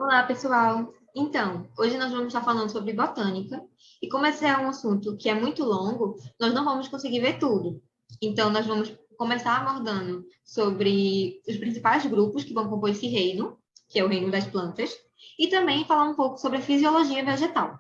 Olá, pessoal! Então, hoje nós vamos estar falando sobre botânica, e como esse é um assunto que é muito longo, nós não vamos conseguir ver tudo. Então, nós vamos começar abordando sobre os principais grupos que vão compor esse reino, que é o reino das plantas, e também falar um pouco sobre a fisiologia vegetal.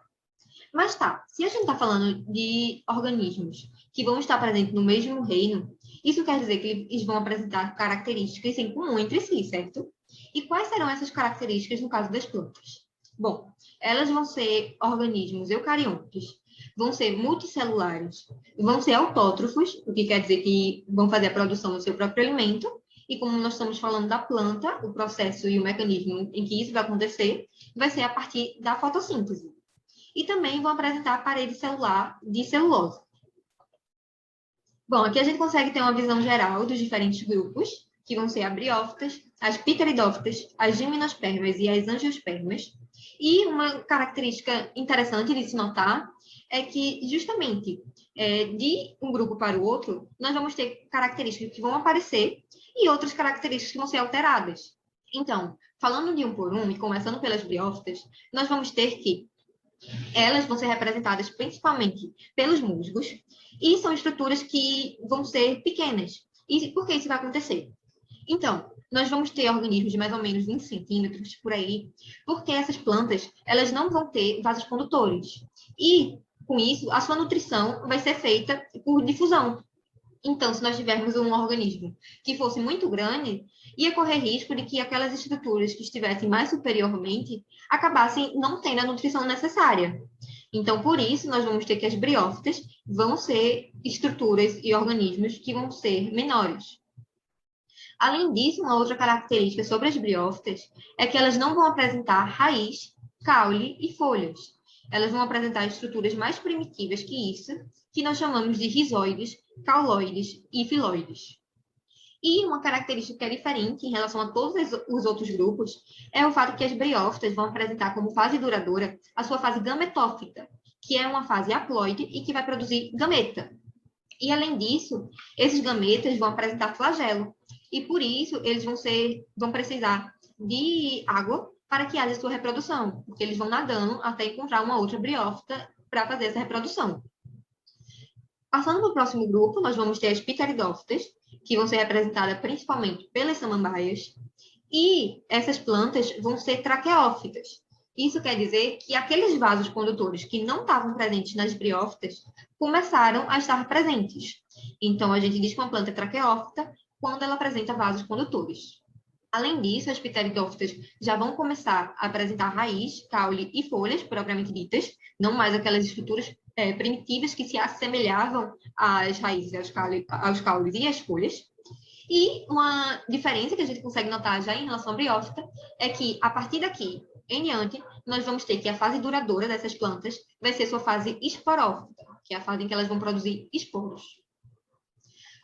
Mas tá, se a gente está falando de organismos que vão estar presentes no mesmo reino, isso quer dizer que eles vão apresentar características em comum entre si, certo? E quais serão essas características no caso das plantas? Bom, elas vão ser organismos eucariontes, vão ser multicelulares, vão ser autótrofos, o que quer dizer que vão fazer a produção do seu próprio alimento, e como nós estamos falando da planta, o processo e o mecanismo em que isso vai acontecer vai ser a partir da fotossíntese. E também vão apresentar a parede celular de celulose. Bom, aqui a gente consegue ter uma visão geral dos diferentes grupos, que vão ser as briófitas, as picaridófitas, as gimnospermas e as angiospermas. E uma característica interessante de se notar é que, justamente, de um grupo para o outro, nós vamos ter características que vão aparecer e outras características que vão ser alteradas. Então, falando de um por um e começando pelas briófitas, nós vamos ter que elas vão ser representadas principalmente pelos musgos e são estruturas que vão ser pequenas. E por que isso vai acontecer? Então, nós vamos ter organismos de mais ou menos 20 centímetros por aí, porque essas plantas elas não vão ter vasos condutores. E, com isso, a sua nutrição vai ser feita por difusão. Então, se nós tivermos um organismo que fosse muito grande, ia correr risco de que aquelas estruturas que estivessem mais superiormente acabassem não tendo a nutrição necessária. Então, por isso, nós vamos ter que as briófitas vão ser estruturas e organismos que vão ser menores. Além disso, uma outra característica sobre as briófitas é que elas não vão apresentar raiz, caule e folhas. Elas vão apresentar estruturas mais primitivas que isso, que nós chamamos de rizoides, cauloides e filoides. E uma característica que é diferente em relação a todos os outros grupos é o fato que as briófitas vão apresentar como fase duradoura a sua fase gametófita, que é uma fase haploide e que vai produzir gameta. E, além disso, esses gametas vão apresentar flagelo. E, por isso, eles vão precisar de água para que haja sua reprodução, porque eles vão nadando até encontrar uma outra briófita para fazer essa reprodução. Passando para o próximo grupo, nós vamos ter as picaridófitas, que vão ser representadas principalmente pelas samambaias, e essas plantas vão ser traqueófitas. Isso quer dizer que aqueles vasos condutores que não estavam presentes nas briófitas começaram a estar presentes. Então, a gente diz que uma planta é traqueófita quando ela apresenta vasos condutores. Além disso, as pteridófitas já vão começar a apresentar raiz, caule e folhas, propriamente ditas, não mais aquelas estruturas primitivas que se assemelhavam às raízes, aos caules e às folhas. E uma diferença que a gente consegue notar já em relação à briófita é que, a partir daqui em diante, nós vamos ter que a fase duradoura dessas plantas vai ser sua fase esporófita, que é a fase em que elas vão produzir esporos.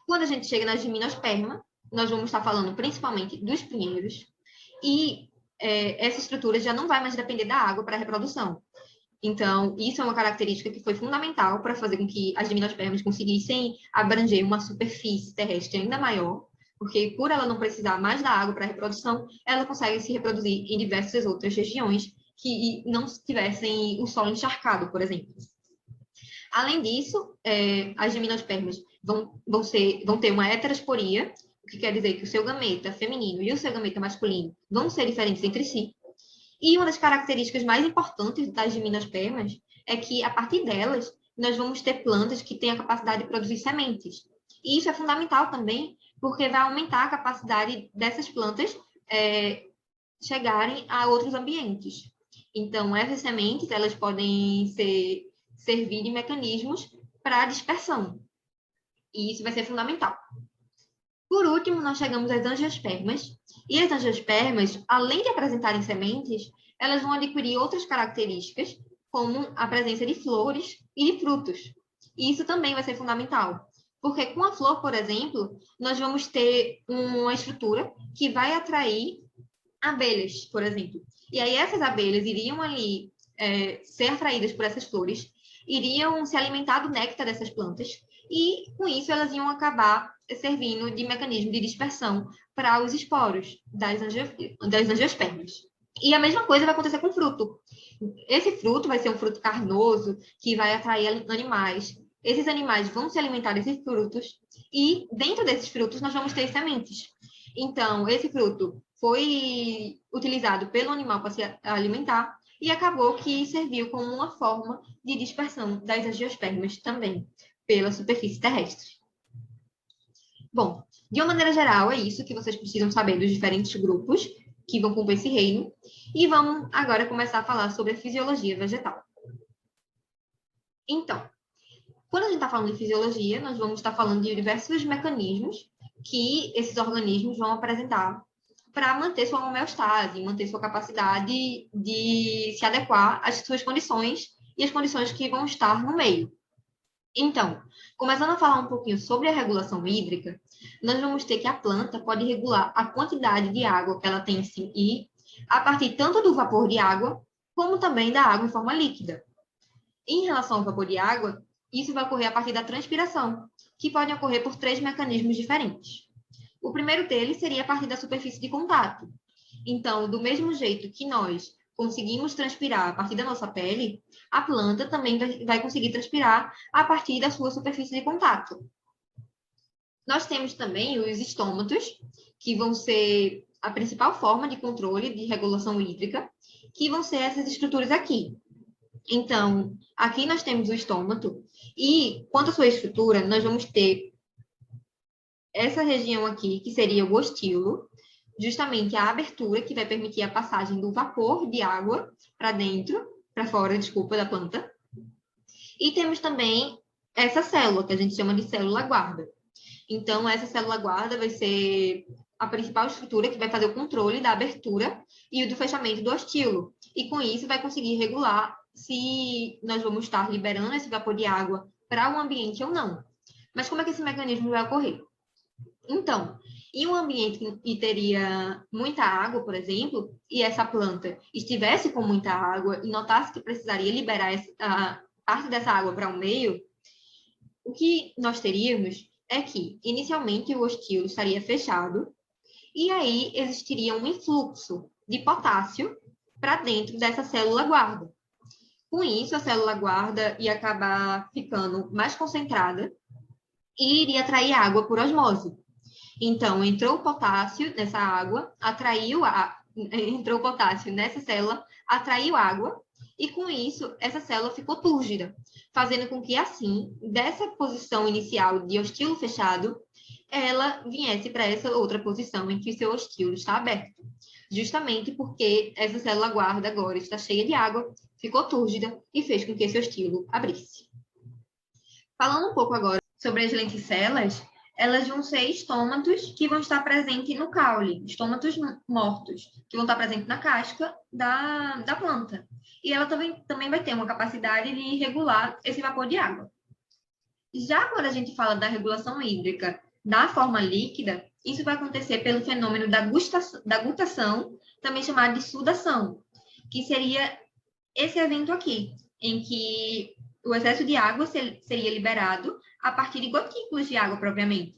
Quando a gente chega na gimnosperma, nós vamos estar falando principalmente dos pinheiros, e essa estrutura já não vai mais depender da água para a reprodução. Então, isso é uma característica que foi fundamental para fazer com que as gimnospermas conseguissem abranger uma superfície terrestre ainda maior, porque por ela não precisar mais da água para a reprodução, ela consegue se reproduzir em diversas outras regiões que não tivessem o solo encharcado, por exemplo. Além disso, as gimnospermas vão ter uma heterosporia, o que quer dizer que o seu gameta feminino e o seu gameta masculino vão ser diferentes entre si. E uma das características mais importantes das gimnospermas é que, a partir delas, nós vamos ter plantas que têm a capacidade de produzir sementes. E isso é fundamental também, porque vai aumentar a capacidade dessas plantas chegarem a outros ambientes. Então, essas sementes, elas podem servir de mecanismos para a dispersão. E isso vai ser fundamental. Por último, nós chegamos às angiospermas. E as angiospermas, além de apresentarem sementes, elas vão adquirir outras características, como a presença de flores e de frutos. E isso também vai ser fundamental. Porque com a flor, por exemplo, nós vamos ter uma estrutura que vai atrair abelhas, por exemplo. E aí essas abelhas iriam ali ser atraídas por essas flores, iriam se alimentar do néctar dessas plantas, e com isso elas iam acabar servindo de mecanismo de dispersão para os esporos das angiospermas. E a mesma coisa vai acontecer com o fruto. Esse fruto vai ser um fruto carnoso que vai atrair animais. Esses animais vão se alimentar desses frutos e dentro desses frutos nós vamos ter sementes. Então, esse fruto foi utilizado pelo animal para se alimentar e acabou que serviu como uma forma de dispersão das angiospermas também pela superfície terrestre. Bom, de uma maneira geral, é isso que vocês precisam saber dos diferentes grupos que vão compor esse reino. E vamos agora começar a falar sobre a fisiologia vegetal. Então, quando a gente está falando de fisiologia, nós vamos estar falando de diversos mecanismos que esses organismos vão apresentar para manter sua homeostase, manter sua capacidade de se adequar às suas condições e às condições que vão estar no meio. Então, começando a falar um pouquinho sobre a regulação hídrica, nós vamos ter que a planta pode regular a quantidade de água que ela tem em si e a partir tanto do vapor de água, como também da água em forma líquida. Em relação ao vapor de água, isso vai ocorrer a partir da transpiração, que pode ocorrer por 3 mecanismos diferentes. O primeiro deles seria a partir da superfície de contato. Então, do mesmo jeito que nós conseguimos transpirar a partir da nossa pele, a planta também vai conseguir transpirar a partir da sua superfície de contato. Nós temos também os estômatos, que vão ser a principal forma de controle de regulação hídrica, que vão ser essas estruturas aqui. Então, aqui nós temos o estômato, e quanto à sua estrutura, nós vamos ter essa região aqui, que seria o ostilo, justamente a abertura que vai permitir a passagem do vapor de água para dentro, para fora, desculpa, da planta. E temos também essa célula, que a gente chama de célula guarda. Então, essa célula guarda vai ser a principal estrutura que vai fazer o controle da abertura e do fechamento do ostilo. E com isso vai conseguir regular se nós vamos estar liberando esse vapor de água para o ambiente ou não. Mas como é que esse mecanismo vai ocorrer? Então, em um ambiente que teria muita água, por exemplo, e essa planta estivesse com muita água e notasse que precisaria liberar parte dessa água para o meio, o que nós teríamos é que, inicialmente, o ostilo estaria fechado e aí existiria um influxo de potássio para dentro dessa célula guarda. Com isso, a célula guarda ia acabar ficando mais concentrada e iria atrair água por osmose. Então, entrou o potássio nessa água, entrou o potássio nessa célula, atraiu água, e com isso, essa célula ficou túrgida, fazendo com que, assim, dessa posição inicial de ostilo fechado, ela viesse para essa outra posição em que o seu ostilo está aberto. Justamente porque essa célula guarda agora está cheia de água, ficou túrgida e fez com que esse ostilo abrisse. Falando um pouco agora sobre as lenticelas, elas vão ser estômatos que vão estar presentes no caule, estômatos mortos, que vão estar presentes na casca da planta. E ela também vai ter uma capacidade de regular esse vapor de água. Já quando a gente fala da regulação hídrica da forma líquida, isso vai acontecer pelo fenômeno da gutação, também chamado de sudação, que seria esse evento aqui, em que o excesso de água seria liberado a partir de gotículas de água propriamente.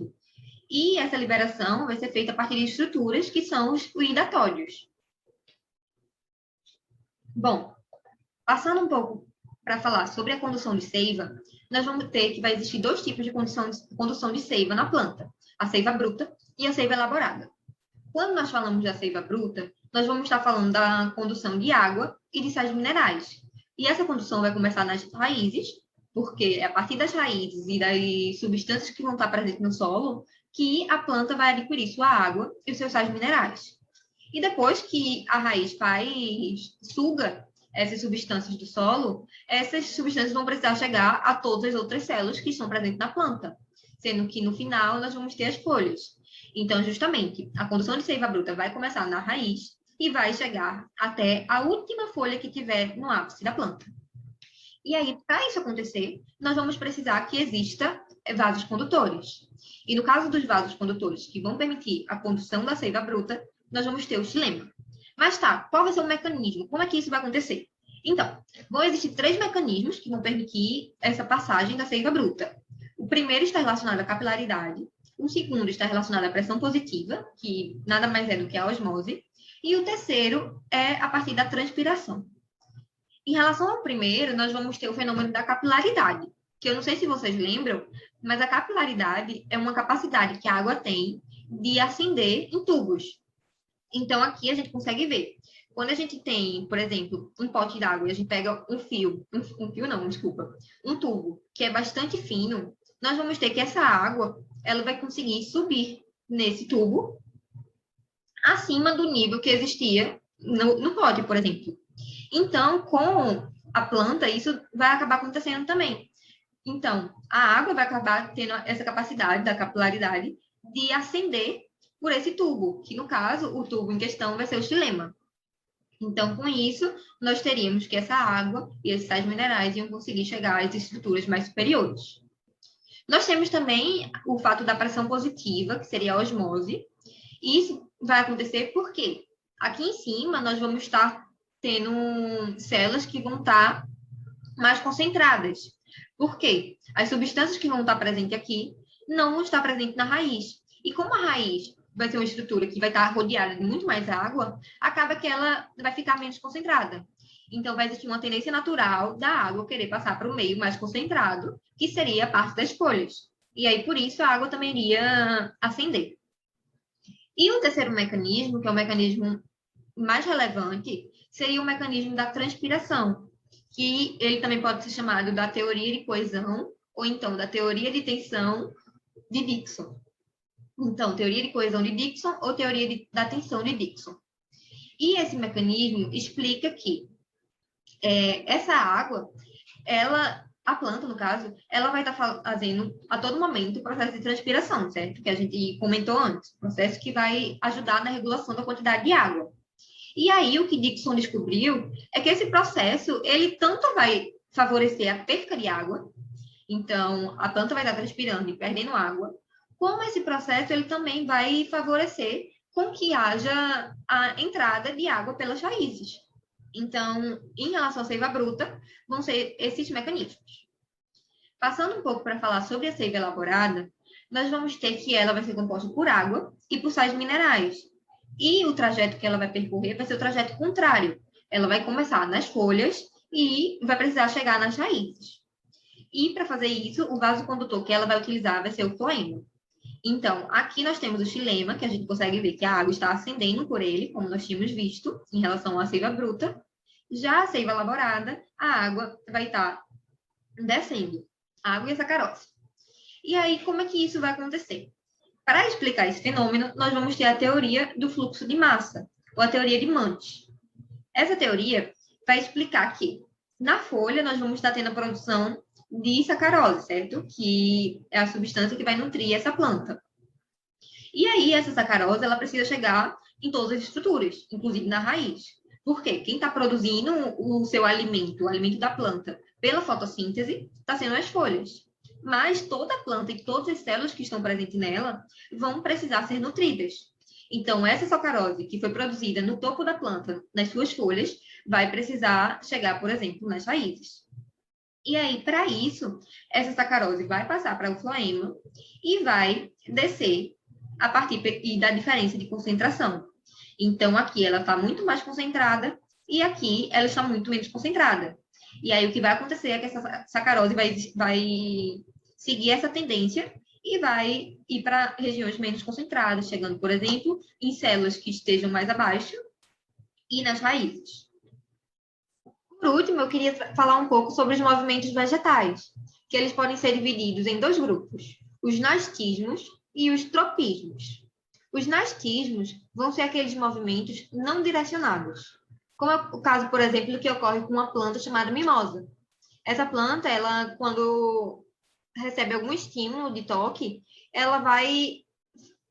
E essa liberação vai ser feita a partir de estruturas que são os iridatórios. Bom, passando um pouco para falar sobre a condução de seiva, nós vamos ter que vai existir 2 tipos de condução de seiva na planta, a seiva bruta e a seiva elaborada. Quando nós falamos da seiva bruta, nós vamos estar falando da condução de água e de sais minerais. E essa condução vai começar nas raízes, porque é a partir das raízes e das substâncias que vão estar presentes no solo que a planta vai adquirir sua água e os seus sais minerais. E depois que a raiz suga essas substâncias do solo, essas substâncias vão precisar chegar a todas as outras células que estão presentes na planta, sendo que no final nós vamos ter as folhas. Então, justamente, a condução de seiva bruta vai começar na raiz e vai chegar até a última folha que tiver no ápice da planta. E aí, para isso acontecer, nós vamos precisar que exista vasos condutores. E no caso dos vasos condutores que vão permitir a condução da seiva bruta, nós vamos ter o xilema. Mas tá, qual vai ser o mecanismo? Como é que isso vai acontecer? Então, vão existir 3 mecanismos que vão permitir essa passagem da seiva bruta. O primeiro está relacionado à capilaridade, o segundo está relacionado à pressão positiva, que nada mais é do que a osmose, E o terceiro é a partir da transpiração. Em relação ao primeiro, nós vamos ter o fenômeno da capilaridade, que eu não sei se vocês lembram, mas a capilaridade é uma capacidade que a água tem de ascender em tubos. Então, aqui a gente consegue ver. Quando a gente tem, por exemplo, um pote d'água e a gente pega um tubo, que é bastante fino, nós vamos ter que essa água, ela vai conseguir subir nesse tubo acima do nível que existia no pote, por exemplo. Então, com a planta, isso vai acabar acontecendo também. Então, a água vai acabar tendo essa capacidade da capilaridade de ascender por esse tubo, que no caso, o tubo em questão vai ser o xilema. Então, com isso, nós teríamos que essa água e esses sais minerais iam conseguir chegar às estruturas mais superiores. Nós temos também o fato da pressão positiva, que seria a osmose. E isso vai acontecer porque aqui em cima nós vamos estar tendo células que vão estar mais concentradas. Por quê? As substâncias que vão estar presentes aqui não vão estar presentes na raiz. E como a raiz vai ser uma estrutura que vai estar rodeada de muito mais água, acaba que ela vai ficar menos concentrada. Então, vai existir uma tendência natural da água querer passar para o meio mais concentrado, que seria a parte das folhas. E aí, por isso, a água também iria ascender. E o terceiro mecanismo, que é o mecanismo mais relevante, seria o mecanismo da transpiração, que ele também pode ser chamado da teoria de coesão, ou então da teoria de tensão de Dickson. Então, teoria de coesão de Dickson ou teoria da tensão de Dickson. E esse mecanismo explica que essa água, a planta, no caso, ela vai estar fazendo a todo momento o processo de transpiração, certo? Que a gente comentou antes, processo que vai ajudar na regulação da quantidade de água. E aí, o que Dickson descobriu é que esse processo, ele tanto vai favorecer a perca de água, então, a planta vai estar transpirando e perdendo água, como esse processo, ele também vai favorecer com que haja a entrada de água pelas raízes. Então, em relação à seiva bruta, vão ser esses mecanismos. Passando um pouco para falar sobre a seiva elaborada, nós vamos ter que ela vai ser composta por água e por sais minerais. E o trajeto que ela vai percorrer vai ser o trajeto contrário. Ela vai começar nas folhas e vai precisar chegar nas raízes. E para fazer isso, o vasocondutor que ela vai utilizar vai ser o floema. Então, aqui nós temos o xilema, que a gente consegue ver que a água está ascendendo por ele, como nós tínhamos visto, em relação à seiva bruta. Já a seiva elaborada, a água vai estar descendo, a água e a sacarose. E aí, como é que isso vai acontecer? Para explicar esse fenômeno, nós vamos ter a teoria do fluxo de massa, ou a teoria de Mantes. Essa teoria vai explicar que, na folha, nós vamos estar tendo a produção de sacarose, certo? Que é a substância que vai nutrir essa planta. E aí, essa sacarose, ela precisa chegar em todas as estruturas, inclusive na raiz. Por quê? Quem está produzindo o seu alimento, o alimento da planta, pela fotossíntese, está sendo as folhas. Mas toda a planta e todas as células que estão presentes nela vão precisar ser nutridas. Então, essa sacarose que foi produzida no topo da planta, nas suas folhas, vai precisar chegar, por exemplo, nas raízes. E aí, para isso, essa sacarose vai passar para o floema e vai descer a partir da diferença de concentração. Então, aqui ela está muito mais concentrada e aqui ela está muito menos concentrada. E aí, o que vai acontecer é que essa sacarose vai seguir essa tendência e vai ir para regiões menos concentradas, chegando, por exemplo, em células que estejam mais abaixo e nas raízes. Por último, eu queria falar um pouco sobre os movimentos vegetais, que eles podem ser divididos em dois grupos, os nastismos e os tropismos. Os nastismos vão ser aqueles movimentos não direcionados, como é o caso, por exemplo, que ocorre com uma planta chamada mimosa. Essa planta, ela, quando recebe algum estímulo de toque, ela vai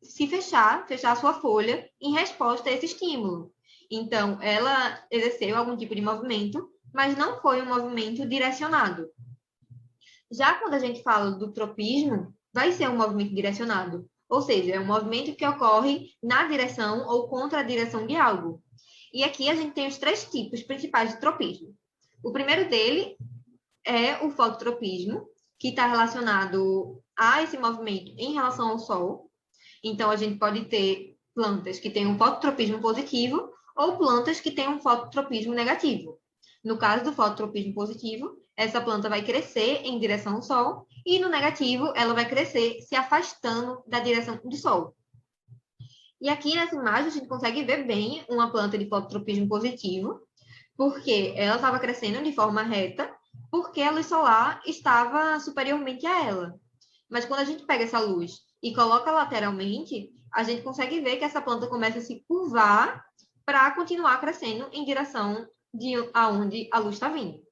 se fechar a sua folha em resposta a esse estímulo. Então, ela exerceu algum tipo de movimento, mas não foi um movimento direcionado. Já quando a gente fala do tropismo, vai ser um movimento direcionado, ou seja, é um movimento que ocorre na direção ou contra a direção de algo. E aqui a gente tem os três tipos principais de tropismo. O primeiro dele é o fototropismo, que está relacionado a esse movimento em relação ao Sol. Então, a gente pode ter plantas que têm um fototropismo positivo ou plantas que têm um fototropismo negativo. No caso do fototropismo positivo, essa planta vai crescer em direção ao sol, e no negativo, ela vai crescer se afastando da direção do sol. E aqui nessa imagem, a gente consegue ver bem uma planta de fototropismo positivo, porque ela estava crescendo de forma reta, porque a luz solar estava superiormente a ela. Mas quando a gente pega essa luz e coloca lateralmente, a gente consegue ver que essa planta começa a se curvar para continuar crescendo em direção de aonde a luz está vindo.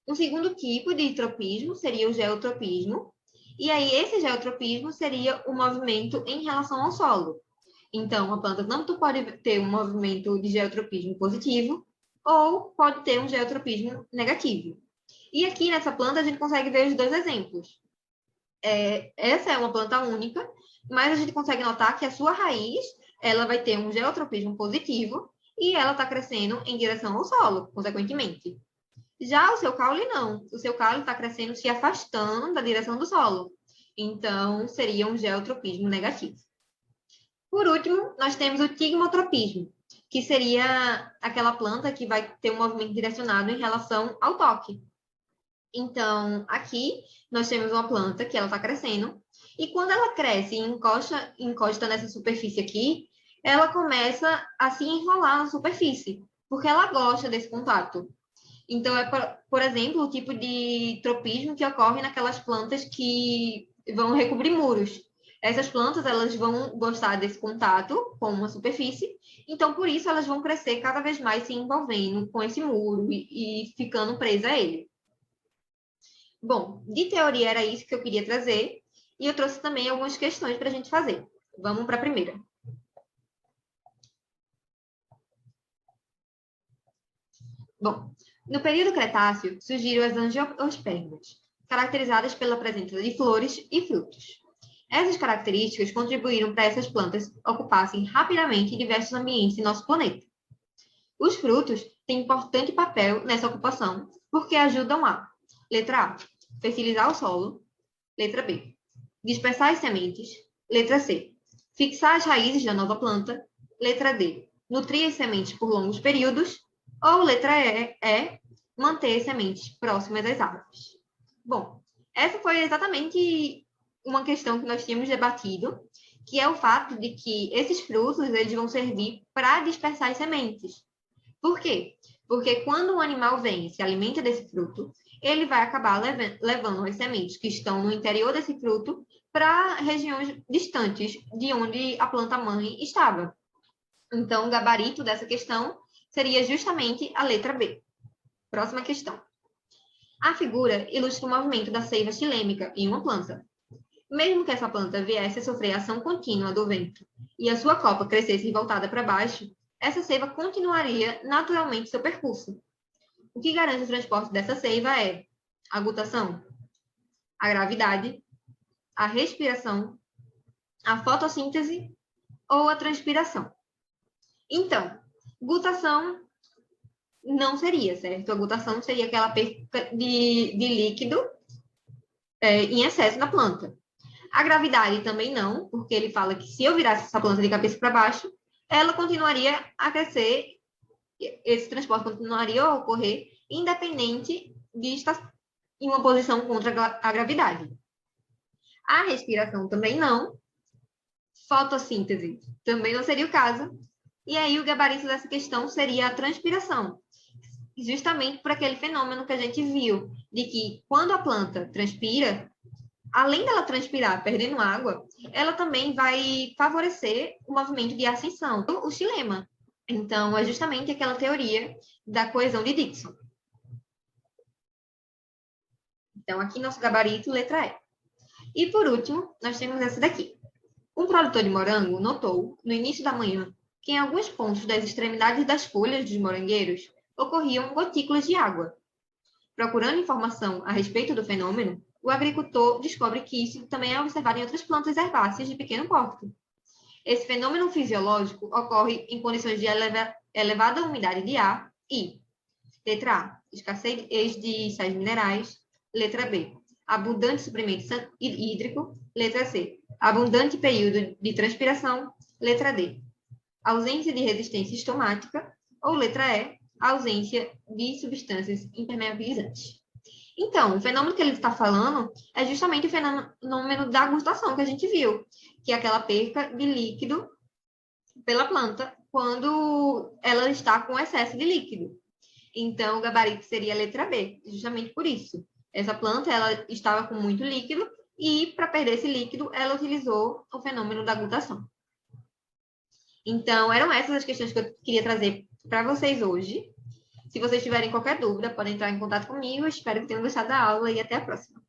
Um segundo tipo de tropismo seria o geotropismo, e aí esse geotropismo seria o movimento em relação ao solo. Então, a planta tanto pode ter um movimento de geotropismo positivo, ou pode ter um geotropismo negativo. E aqui nessa planta a gente consegue ver os dois exemplos. Essa é uma planta única, mas a gente consegue notar que a sua raiz ela vai ter um geotropismo positivo e ela está crescendo em direção ao solo, consequentemente. Já o seu caule não. O seu caule está crescendo se afastando da direção do solo. Então, seria um geotropismo negativo. Por último, nós temos o tigmotropismo, que seria aquela planta que vai ter um movimento direcionado em relação ao toque. Então, aqui nós temos uma planta que ela está crescendo, e quando ela cresce e encosta nessa superfície aqui, ela começa a se enrolar na superfície, porque ela gosta desse contato. Então, por exemplo, o tipo de tropismo que ocorre naquelas plantas que vão recobrir muros. Essas plantas, elas vão gostar desse contato com uma superfície, então, por isso, elas vão crescer cada vez mais se envolvendo com esse muro e ficando presa a ele. Bom, de teoria era isso que eu queria trazer, e eu trouxe também algumas questões para a gente fazer. Vamos para a primeira. Bom, no período Cretáceo, surgiram as angiospermas, caracterizadas pela presença de flores e frutos. Essas características contribuíram para essas plantas ocupassem rapidamente diversos ambientes em nosso planeta. Os frutos têm importante papel nessa ocupação, porque ajudam a: letra A, fertilizar o solo; letra B, dispersar as sementes; letra C, fixar as raízes da nova planta; letra D, nutrir as sementes por longos períodos; ou letra E, manter as sementes próximas das árvores. Bom, essa foi exatamente uma questão que nós tínhamos debatido, que é o fato de que esses frutos eles vão servir para dispersar as sementes. Por quê? Porque quando um animal vem e se alimenta desse fruto, ele vai acabar levando as sementes que estão no interior desse fruto para regiões distantes de onde a planta mãe estava. Então, o gabarito dessa questão seria justamente a letra B. Próxima questão. A figura ilustra o movimento da seiva xilêmica em uma planta. Mesmo que essa planta viesse a sofrer a ação contínua do vento e a sua copa crescesse voltada para baixo, essa seiva continuaria naturalmente seu percurso. O que garante o transporte dessa seiva é a gutação, a gravidade, a respiração, a fotossíntese ou a transpiração. Então, gutação não seria, certo? A gutação seria aquela perca de líquido em excesso na planta. A gravidade também não, porque ele fala que se eu virasse essa planta de cabeça para baixo, ela continuaria a crescer, esse transporte continuaria a ocorrer, independente de estar em uma posição contra a gravidade. A respiração também não. Fotossíntese também não seria o caso. E aí o gabarito dessa questão seria a transpiração, justamente por aquele fenômeno que a gente viu, de que quando a planta transpira, além dela transpirar perdendo água, ela também vai favorecer o movimento de ascensão, o xilema. Então, é justamente aquela teoria da coesão de Dickson. Então, aqui nosso gabarito, letra E. E, por último, nós temos essa daqui. Um produtor de morango notou, no início da manhã, que em alguns pontos das extremidades das folhas dos morangueiros ocorriam gotículas de água. Procurando informação a respeito do fenômeno, o agricultor descobre que isso também é observado em outras plantas herbáceas de pequeno porte. Esse fenômeno fisiológico ocorre em condições de elevada umidade de ar e: letra A, escassez de sais minerais; letra B, abundante suprimento hídrico; letra C, abundante período de transpiração; letra D, ausência de resistência estomática, ou letra E, ausência de substâncias impermeabilizantes. Então, o fenômeno que ele está falando é justamente o fenômeno da gustação que a gente viu, que é aquela perca de líquido pela planta quando ela está com excesso de líquido. Então, o gabarito seria a letra B, justamente por isso. Essa planta ela estava com muito líquido e, para perder esse líquido, ela utilizou o fenômeno da gustação. Então, eram essas as questões que eu queria trazer para vocês hoje. Se vocês tiverem qualquer dúvida, podem entrar em contato comigo. Espero que tenham gostado da aula e até a próxima.